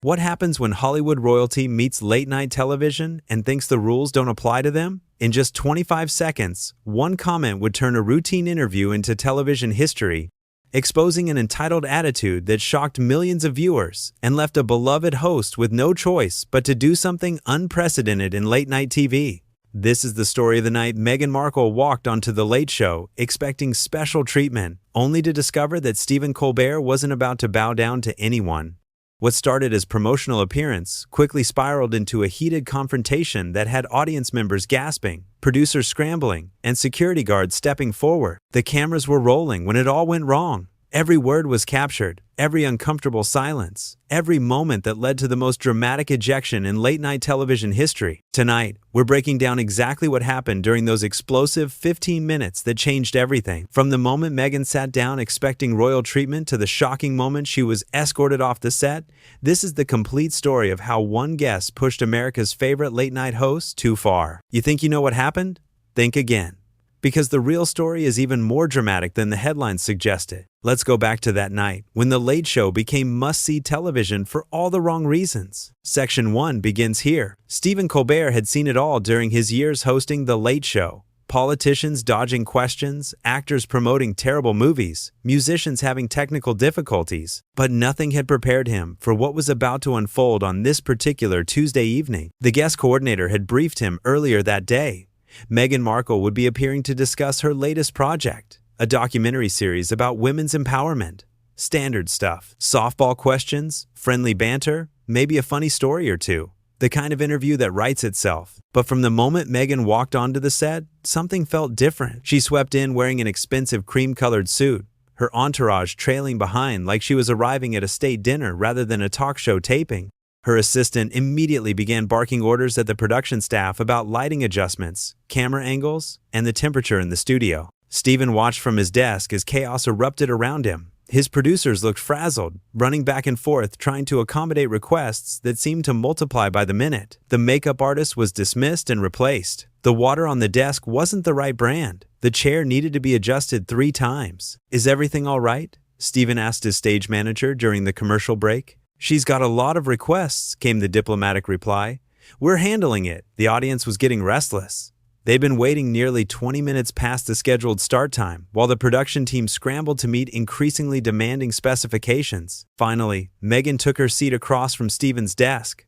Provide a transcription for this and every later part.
What happens when Hollywood royalty meets late-night television and thinks the rules don't apply to them? In just 25 seconds, one comment would turn a routine interview into television history, exposing an entitled attitude that shocked millions of viewers and left a beloved host with no choice but to do something unprecedented in late-night TV. This is the story of the night Meghan Markle walked onto The Late Show expecting special treatment, only to discover that Stephen Colbert wasn't about to bow down to anyone. What started as promotional appearance quickly spiraled into a heated confrontation that had audience members gasping, producers scrambling, and security guards stepping forward. The cameras were rolling when it all went wrong. Every word was captured, every uncomfortable silence, every moment that led to the most dramatic ejection in late-night television history. Tonight, we're breaking down exactly what happened during those explosive 15 minutes that changed everything. From the moment Meghan sat down expecting royal treatment to the shocking moment she was escorted off the set, this is the complete story of how one guest pushed America's favorite late-night host too far. You think you know what happened? Think again. Because the real story is even more dramatic than the headlines suggested. Let's go back to that night when The Late Show became must-see television for all the wrong reasons. Section 1 begins here. Stephen Colbert had seen it all during his years hosting The Late Show. Politicians dodging questions, actors promoting terrible movies, musicians having technical difficulties. But nothing had prepared him for what was about to unfold on this particular Tuesday evening. The guest coordinator had briefed him earlier that day. Meghan Markle would be appearing to discuss her latest project, a documentary series about women's empowerment. Standard stuff. Softball questions, friendly banter, maybe a funny story or two. The kind of interview that writes itself. But from the moment Meghan walked onto the set, something felt different. She swept in wearing an expensive cream-colored suit, her entourage trailing behind like she was arriving at a state dinner rather than a talk show taping. Her assistant immediately began barking orders at the production staff about lighting adjustments, camera angles, and the temperature in the studio. Stephen watched from his desk as chaos erupted around him. His producers looked frazzled, running back and forth trying to accommodate requests that seemed to multiply by the minute. The makeup artist was dismissed and replaced. The water on the desk wasn't the right brand. The chair needed to be adjusted 3 times. "Is everything all right?" Stephen asked his stage manager during the commercial break. "She's got a lot of requests," came the diplomatic reply. "We're handling it." The audience was getting restless. They'd been waiting nearly 20 minutes past the scheduled start time, while the production team scrambled to meet increasingly demanding specifications. Finally, Meghan took her seat across from Stephen's desk.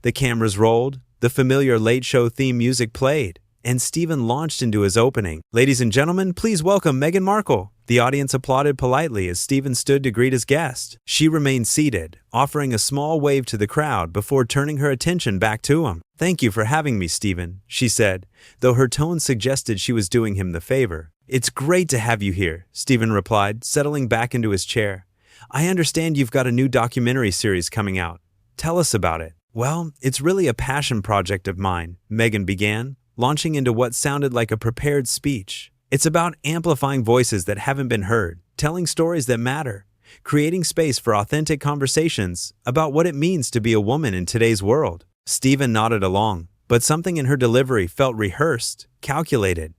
The cameras rolled, the familiar Late Show theme music played, and Stephen launched into his opening. "Ladies and gentlemen, please welcome Meghan Markle." The audience applauded politely as Stephen stood to greet his guest. She remained seated, offering a small wave to the crowd before turning her attention back to him. "Thank you for having me, Stephen," she said, though her tone suggested she was doing him the favor. "It's great to have you here," Stephen replied, settling back into his chair. "I understand you've got a new documentary series coming out. Tell us about it." "Well, it's really a passion project of mine," Meghan began, launching into what sounded like a prepared speech. "It's about amplifying voices that haven't been heard, telling stories that matter, creating space for authentic conversations about what it means to be a woman in today's world." Stephen nodded along, but something in her delivery felt rehearsed, calculated.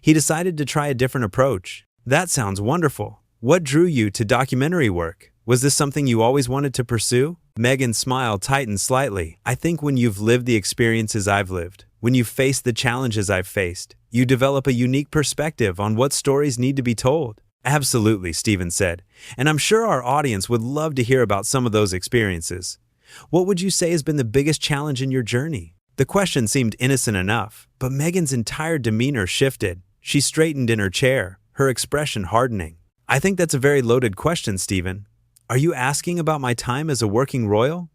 He decided to try a different approach. "That sounds wonderful. What drew you to documentary work? Was this something you always wanted to pursue?" Meghan's smile tightened slightly. "I think when you've lived the experiences I've lived, when you've faced the challenges I've faced, you develop a unique perspective on what stories need to be told." "Absolutely," Stephen said, "and I'm sure our audience would love to hear about some of those experiences. What would you say has been the biggest challenge in your journey?" The question seemed innocent enough, but Meghan's entire demeanor shifted. She straightened in her chair, her expression hardening. "I think that's a very loaded question, Stephen. Are you asking about my time as a working royal?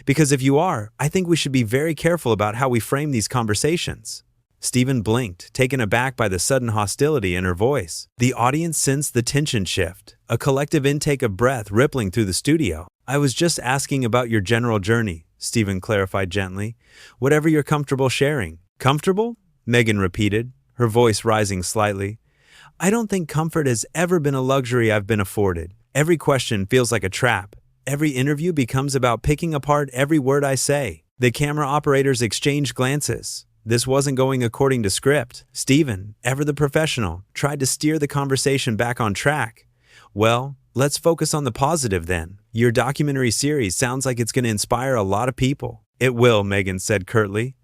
Because if you are, I think we should be very careful about how we frame these conversations." Stephen blinked, taken aback by the sudden hostility in her voice. The audience sensed the tension shift, a collective intake of breath rippling through the studio. "I was just asking about your general journey," Stephen clarified gently. "Whatever you're comfortable sharing." "Comfortable?" Meghan repeated, her voice rising slightly. "I don't think comfort has ever been a luxury I've been afforded. Every question feels like a trap. Every interview becomes about picking apart every word I say." The camera operators exchanged glances. This wasn't going according to script. Stephen, ever the professional, tried to steer the conversation back on track. Well, let's focus on the positive then. Your documentary series sounds like it's going to inspire a lot of people. It will, Meghan said curtly.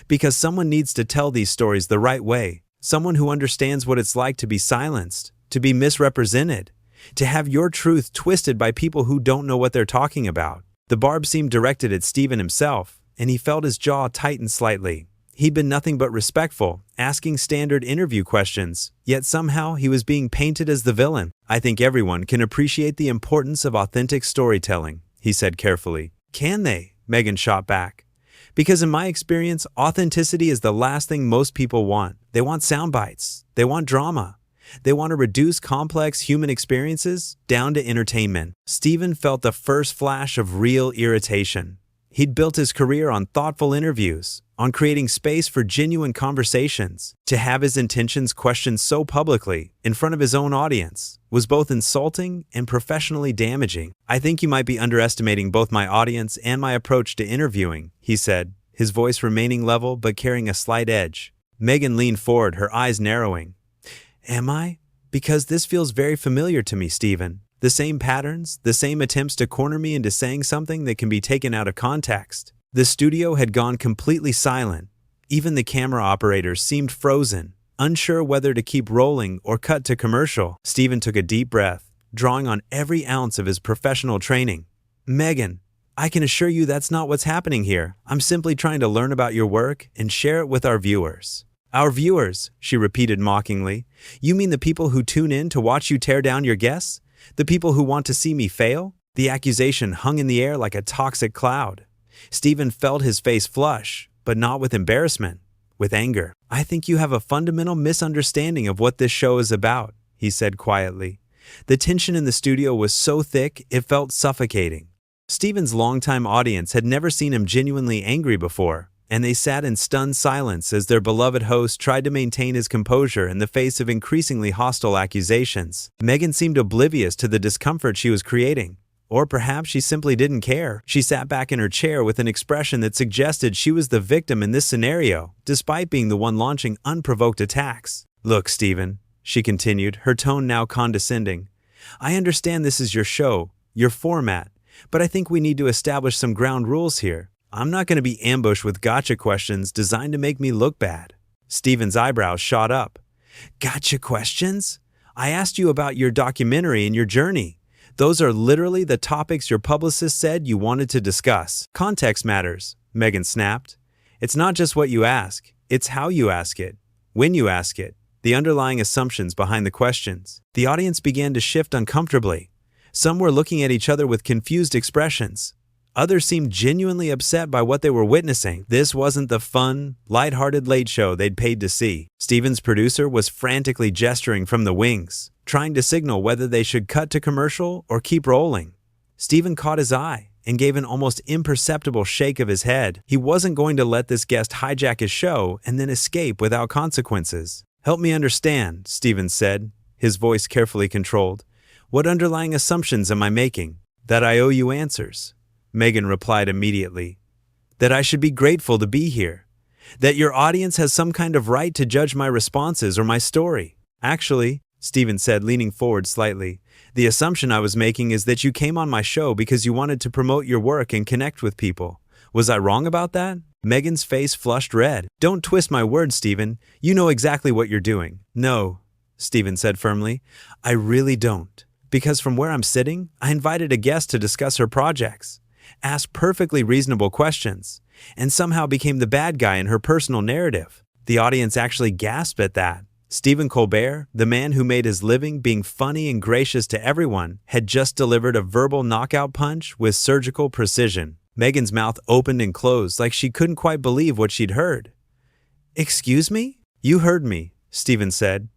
Because someone needs to tell these stories the right way. Someone who understands what it's like to be silenced, to be misrepresented, to have your truth twisted by people who don't know what they're talking about. The barb seemed directed at Stephen himself, and he felt his jaw tighten slightly. He'd been nothing but respectful, asking standard interview questions, yet somehow he was being painted as the villain. I think everyone can appreciate the importance of authentic storytelling, he said carefully. Can they? Meghan shot back. Because in my experience, authenticity is the last thing most people want. They want sound bites. They want drama. They want to reduce complex human experiences down to entertainment. Stephen felt the first flash of real irritation. He'd built his career on thoughtful interviews, on creating space for genuine conversations. To have his intentions questioned so publicly, in front of his own audience, was both insulting and professionally damaging. I think you might be underestimating both my audience and my approach to interviewing, he said, his voice remaining level but carrying a slight edge. Meghan leaned forward, her eyes narrowing. Am I? Because this feels very familiar to me, Stephen. The same patterns, the same attempts to corner me into saying something that can be taken out of context. The studio had gone completely silent. Even the camera operators seemed frozen, unsure whether to keep rolling or cut to commercial. Stephen took a deep breath, drawing on every ounce of his professional training. Meghan, I can assure you that's not what's happening here. I'm simply trying to learn about your work and share it with our viewers. Our viewers, she repeated mockingly. You mean the people who tune in to watch you tear down your guests? The people who want to see me fail? The accusation hung in the air like a toxic cloud. Stephen felt his face flush, but not with embarrassment, with anger. I think you have a fundamental misunderstanding of what this show is about, he said quietly. The tension in the studio was so thick it felt suffocating. Stephen's longtime audience had never seen him genuinely angry before, and they sat in stunned silence as their beloved host tried to maintain his composure in the face of increasingly hostile accusations. Meghan seemed oblivious to the discomfort she was creating. Or perhaps she simply didn't care. She sat back in her chair with an expression that suggested she was the victim in this scenario, despite being the one launching unprovoked attacks. Look, Stephen, she continued, her tone now condescending. I understand this is your show, your format, but I think we need to establish some ground rules here. I'm not going to be ambushed with gotcha questions designed to make me look bad. Stephen's eyebrows shot up. Gotcha questions? I asked you about your documentary and your journey. Those are literally the topics your publicist said you wanted to discuss. Context matters, Meghan snapped. It's not just what you ask, it's how you ask it, when you ask it, the underlying assumptions behind the questions. The audience began to shift uncomfortably. Some were looking at each other with confused expressions. Others seemed genuinely upset by what they were witnessing. This wasn't the fun, lighthearted late show they'd paid to see. Stephen's producer was frantically gesturing from the wings, trying to signal whether they should cut to commercial or keep rolling. Stephen caught his eye and gave an almost imperceptible shake of his head. He wasn't going to let this guest hijack his show and then escape without consequences. Help me understand, Stephen said, his voice carefully controlled. What underlying assumptions am I making? That I owe you answers. Meghan replied immediately. That I should be grateful to be here. That your audience has some kind of right to judge my responses or my story. Actually, Stephen said, leaning forward slightly, the assumption I was making is that you came on my show because you wanted to promote your work and connect with people. Was I wrong about that? Meghan's face flushed red. Don't twist my words, Stephen. You know exactly what you're doing. No, Stephen said firmly. I really don't. Because from where I'm sitting, I invited a guest to discuss her projects, asked perfectly reasonable questions, and somehow became the bad guy in her personal narrative. The audience actually gasped at that. Stephen Colbert, the man who made his living being funny and gracious to everyone, had just delivered a verbal knockout punch with surgical precision. Meghan's mouth opened and closed like she couldn't quite believe what she'd heard. Excuse me? You heard me, Stephen said.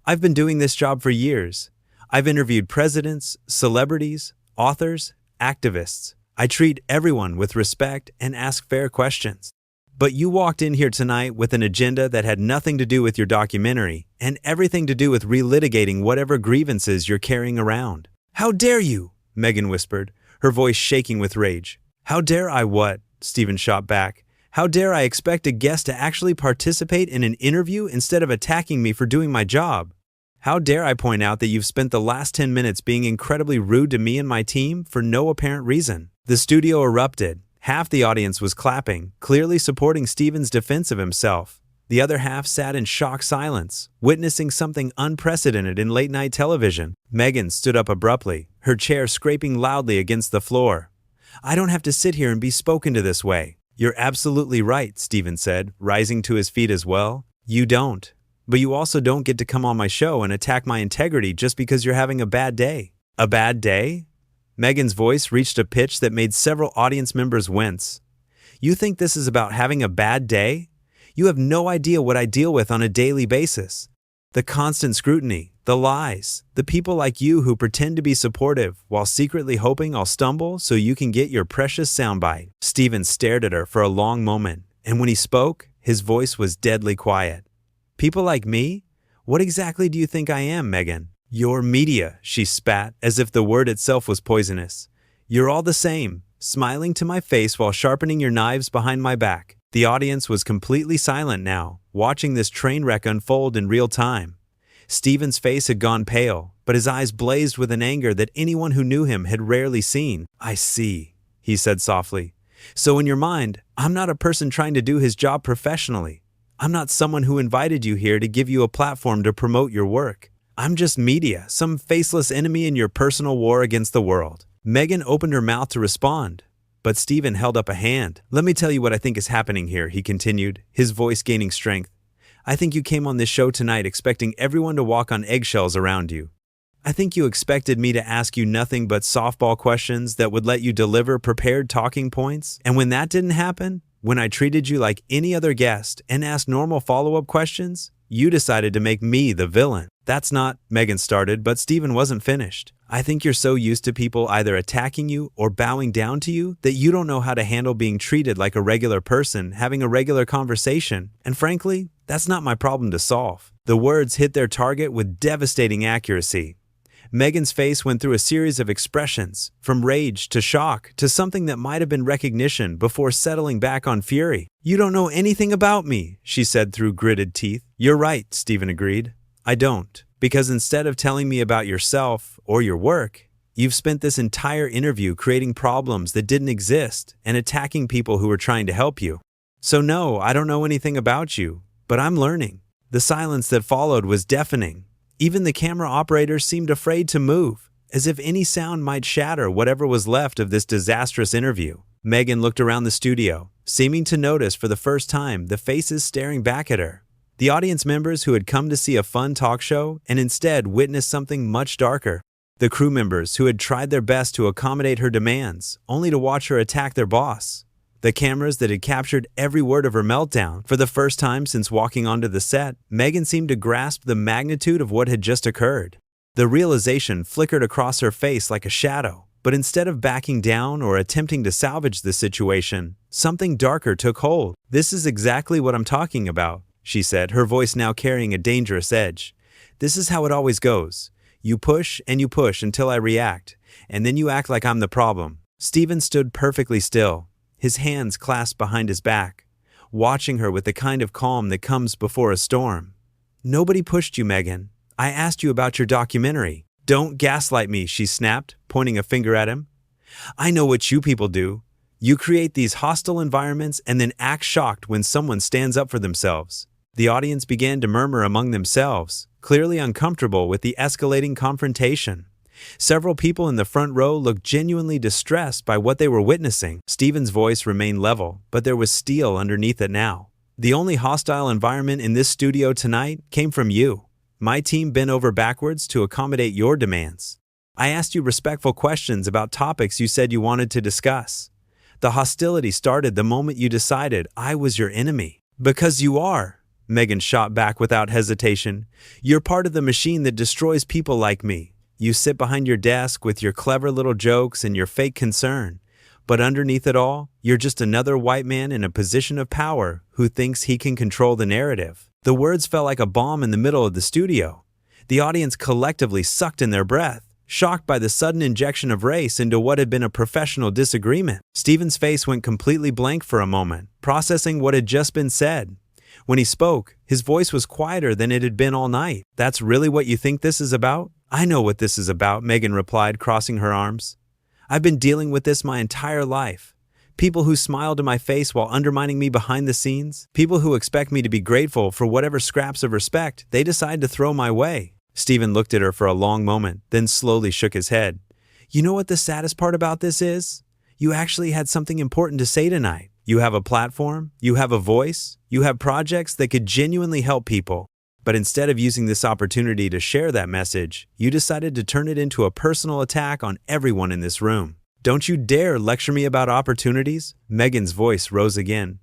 I've been doing this job for years. I've interviewed presidents, celebrities, authors, activists. I treat everyone with respect and ask fair questions. But you walked in here tonight with an agenda that had nothing to do with your documentary and everything to do with relitigating whatever grievances you're carrying around. How dare you? Meghan whispered, her voice shaking with rage. How dare I what? Stephen shot back. How dare I expect a guest to actually participate in an interview instead of attacking me for doing my job? How dare I point out that you've spent the last 10 minutes being incredibly rude to me and my team for no apparent reason? The studio erupted. Half the audience was clapping, clearly supporting Stephen's defense of himself. The other half sat in shocked silence, witnessing something unprecedented in late-night television. Meghan stood up abruptly, her chair scraping loudly against the floor. "I don't have to sit here and be spoken to this way." "You're absolutely right," Stephen said, rising to his feet as well. "You don't. But you also don't get to come on my show and attack my integrity just because you're having a bad day." "A bad day?" Meghan's voice reached a pitch that made several audience members wince. "You think this is about having a bad day? You have no idea what I deal with on a daily basis. The constant scrutiny, the lies, the people like you who pretend to be supportive while secretly hoping I'll stumble so you can get your precious soundbite." Stephen stared at her for a long moment, and when he spoke, his voice was deadly quiet. "People like me? What exactly do you think I am, Meghan?" "You're media," she spat, as if the word itself was poisonous. "You're all the same, smiling to my face while sharpening your knives behind my back." The audience was completely silent now, watching this train wreck unfold in real time. Stephen's face had gone pale, but his eyes blazed with an anger that anyone who knew him had rarely seen. "I see," he said softly. "So in your mind, I'm not a person trying to do his job professionally. I'm not someone who invited you here to give you a platform to promote your work. I'm just media, some faceless enemy in your personal war against the world." Meghan opened her mouth to respond, but Stephen held up a hand. "Let me tell you what I think is happening here," he continued, his voice gaining strength. "I think you came on this show tonight expecting everyone to walk on eggshells around you. I think you expected me to ask you nothing but softball questions that would let you deliver prepared talking points. And when that didn't happen, when I treated you like any other guest and asked normal follow-up questions, you decided to make me the villain." "That's not," Meghan started, but Stephen wasn't finished. "I think you're so used to people either attacking you or bowing down to you that you don't know how to handle being treated like a regular person, having a regular conversation. And frankly, that's not my problem to solve." The words hit their target with devastating accuracy. Meghan's face went through a series of expressions, from rage to shock to something that might have been recognition before settling back on fury. "You don't know anything about me," she said through gritted teeth. "You're right," Stephen agreed. "I don't. Because instead of telling me about yourself or your work, you've spent this entire interview creating problems that didn't exist and attacking people who were trying to help you. So no, I don't know anything about you, but I'm learning." The silence that followed was deafening. Even the camera operators seemed afraid to move, as if any sound might shatter whatever was left of this disastrous interview. Meghan looked around the studio, seeming to notice for the first time the faces staring back at her. The audience members who had come to see a fun talk show and instead witnessed something much darker. The crew members who had tried their best to accommodate her demands, only to watch her attack their boss. The cameras that had captured every word of her meltdown. For the first time since walking onto the set, Meghan seemed to grasp the magnitude of what had just occurred. The realization flickered across her face like a shadow, but instead of backing down or attempting to salvage the situation, something darker took hold. "This is exactly what I'm talking about," she said, her voice now carrying a dangerous edge. "This is how it always goes. You push until I react, and then you act like I'm the problem." Stephen stood perfectly still, his hands clasped behind his back, watching her with the kind of calm that comes before a storm. "Nobody pushed you, Meghan. I asked you about your documentary." "Don't gaslight me," she snapped, pointing a finger at him. "I know what you people do. You create these hostile environments and then act shocked when someone stands up for themselves." The audience began to murmur among themselves, clearly uncomfortable with the escalating confrontation. Several people in the front row looked genuinely distressed by what they were witnessing. Stephen's voice remained level, but there was steel underneath it now. "The only hostile environment in this studio tonight came from you. My team bent over backwards to accommodate your demands. I asked you respectful questions about topics you said you wanted to discuss. The hostility started the moment you decided I was your enemy." "Because you are," Meghan shot back without hesitation. "You're part of the machine that destroys people like me. You sit behind your desk with your clever little jokes and your fake concern. But underneath it all, you're just another white man in a position of power who thinks he can control the narrative." The words fell like a bomb in the middle of the studio. The audience collectively sucked in their breath, shocked by the sudden injection of race into what had been a professional disagreement. Stephen's face went completely blank for a moment, processing what had just been said. When he spoke, his voice was quieter than it had been all night. "That's really what you think this is about?" "I know what this is about," Meghan replied, crossing her arms. "I've been dealing with this my entire life. People who smile to my face while undermining me behind the scenes. People who expect me to be grateful for whatever scraps of respect they decide to throw my way." Stephen looked at her for a long moment, then slowly shook his head. "You know what the saddest part about this is? You actually had something important to say tonight. You have a platform, you have a voice, you have projects that could genuinely help people. But instead of using this opportunity to share that message, you decided to turn it into a personal attack on everyone in this room. Don't you dare lecture me about opportunities." Meghan's voice rose again.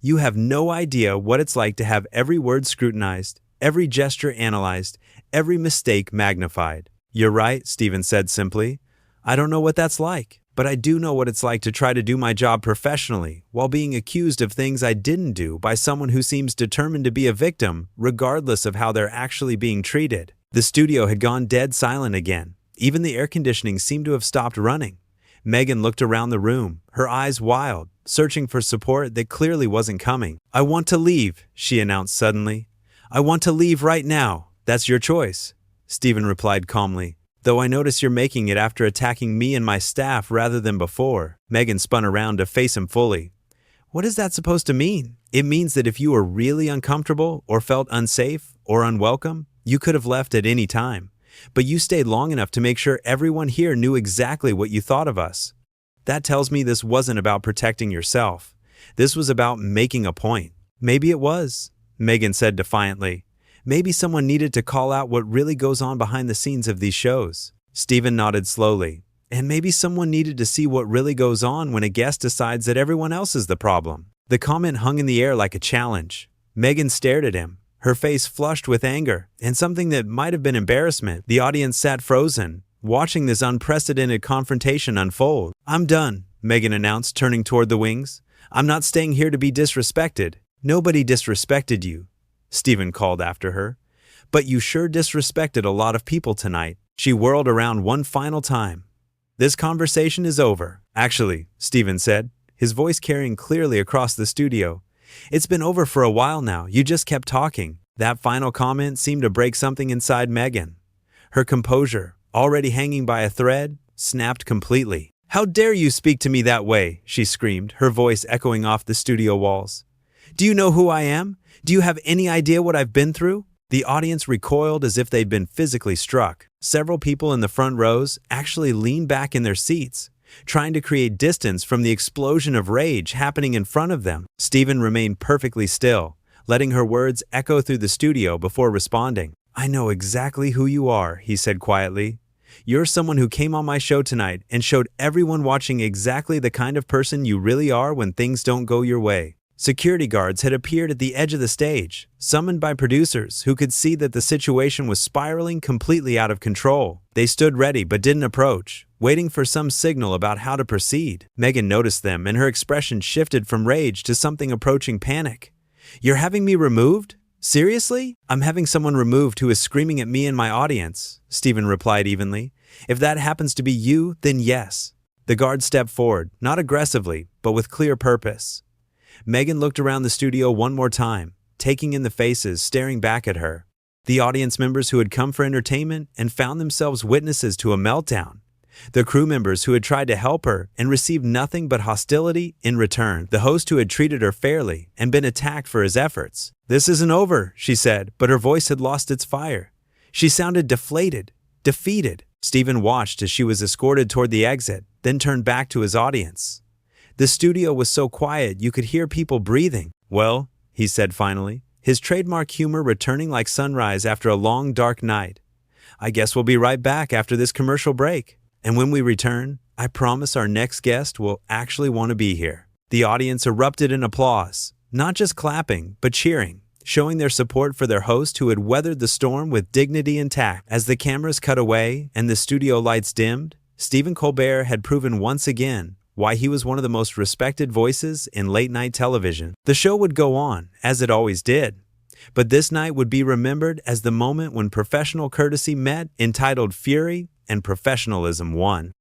"You have no idea what it's like to have every word scrutinized, every gesture analyzed, every mistake magnified." "You're right," Stephen said simply. "I don't know what that's like. But I do know what it's like to try to do my job professionally while being accused of things I didn't do by someone who seems determined to be a victim, regardless of how they're actually being treated." The studio had gone dead silent again. Even the air conditioning seemed to have stopped running. Meghan looked around the room, her eyes wild, searching for support that clearly wasn't coming. "I want to leave," she announced suddenly. "I want to leave right now." "That's your choice," Stephen replied calmly. "Though I notice you're making it after attacking me and my staff rather than before." Meghan spun around to face him fully. "What is that supposed to mean?" "It means that if you were really uncomfortable or felt unsafe or unwelcome, you could have left at any time. But you stayed long enough to make sure everyone here knew exactly what you thought of us. That tells me this wasn't about protecting yourself. This was about making a point." "Maybe it was," Meghan said defiantly. "Maybe someone needed to call out what really goes on behind the scenes of these shows." Stephen nodded slowly. "And maybe someone needed to see what really goes on when a guest decides that everyone else is the problem." The comment hung in the air like a challenge. Meghan stared at him, her face flushed with anger and something that might have been embarrassment. The audience sat frozen, watching this unprecedented confrontation unfold. "I'm done," Meghan announced, turning toward the wings. "I'm not staying here to be disrespected." "Nobody disrespected you," Stephen called after her. "But you sure disrespected a lot of people tonight." She whirled around one final time. "This conversation is over." "Actually," Stephen said, his voice carrying clearly across the studio. "It's been over for a while now. You just kept talking." That final comment seemed to break something inside Meghan. Her composure, already hanging by a thread, snapped completely. "How dare you speak to me that way?" she screamed, her voice echoing off the studio walls. "Do you know who I am? Do you have any idea what I've been through?" The audience recoiled as if they'd been physically struck. Several people in the front rows actually leaned back in their seats, trying to create distance from the explosion of rage happening in front of them. Stephen remained perfectly still, letting her words echo through the studio before responding. "I know exactly who you are," he said quietly. "You're someone who came on my show tonight and showed everyone watching exactly the kind of person you really are when things don't go your way." Security guards had appeared at the edge of the stage, summoned by producers who could see that the situation was spiraling completely out of control. They stood ready but didn't approach, waiting for some signal about how to proceed. Meghan noticed them and her expression shifted from rage to something approaching panic. "You're having me removed? Seriously?" "I'm having someone removed who is screaming at me and my audience," Stephen replied evenly. "If that happens to be you, then yes." The guard stepped forward, not aggressively, but with clear purpose. Meghan looked around the studio one more time, taking in the faces staring back at her. The audience members who had come for entertainment and found themselves witnesses to a meltdown. The crew members who had tried to help her and received nothing but hostility in return. The host who had treated her fairly and been attacked for his efforts. "This isn't over," she said, but her voice had lost its fire. She sounded deflated, defeated. Stephen watched as she was escorted toward the exit, then turned back to his audience. The studio was so quiet you could hear people breathing. "Well," he said finally, his trademark humor returning like sunrise after a long, dark night, "I guess we'll be right back after this commercial break. And when we return, I promise our next guest will actually want to be here." The audience erupted in applause, not just clapping, but cheering, showing their support for their host who had weathered the storm with dignity and tact. As the cameras cut away and the studio lights dimmed, Stephen Colbert had proven once again why he was one of the most respected voices in late-night television. The show would go on, as it always did. But this night would be remembered as the moment when professional courtesy met, entitled Fury, and professionalism won.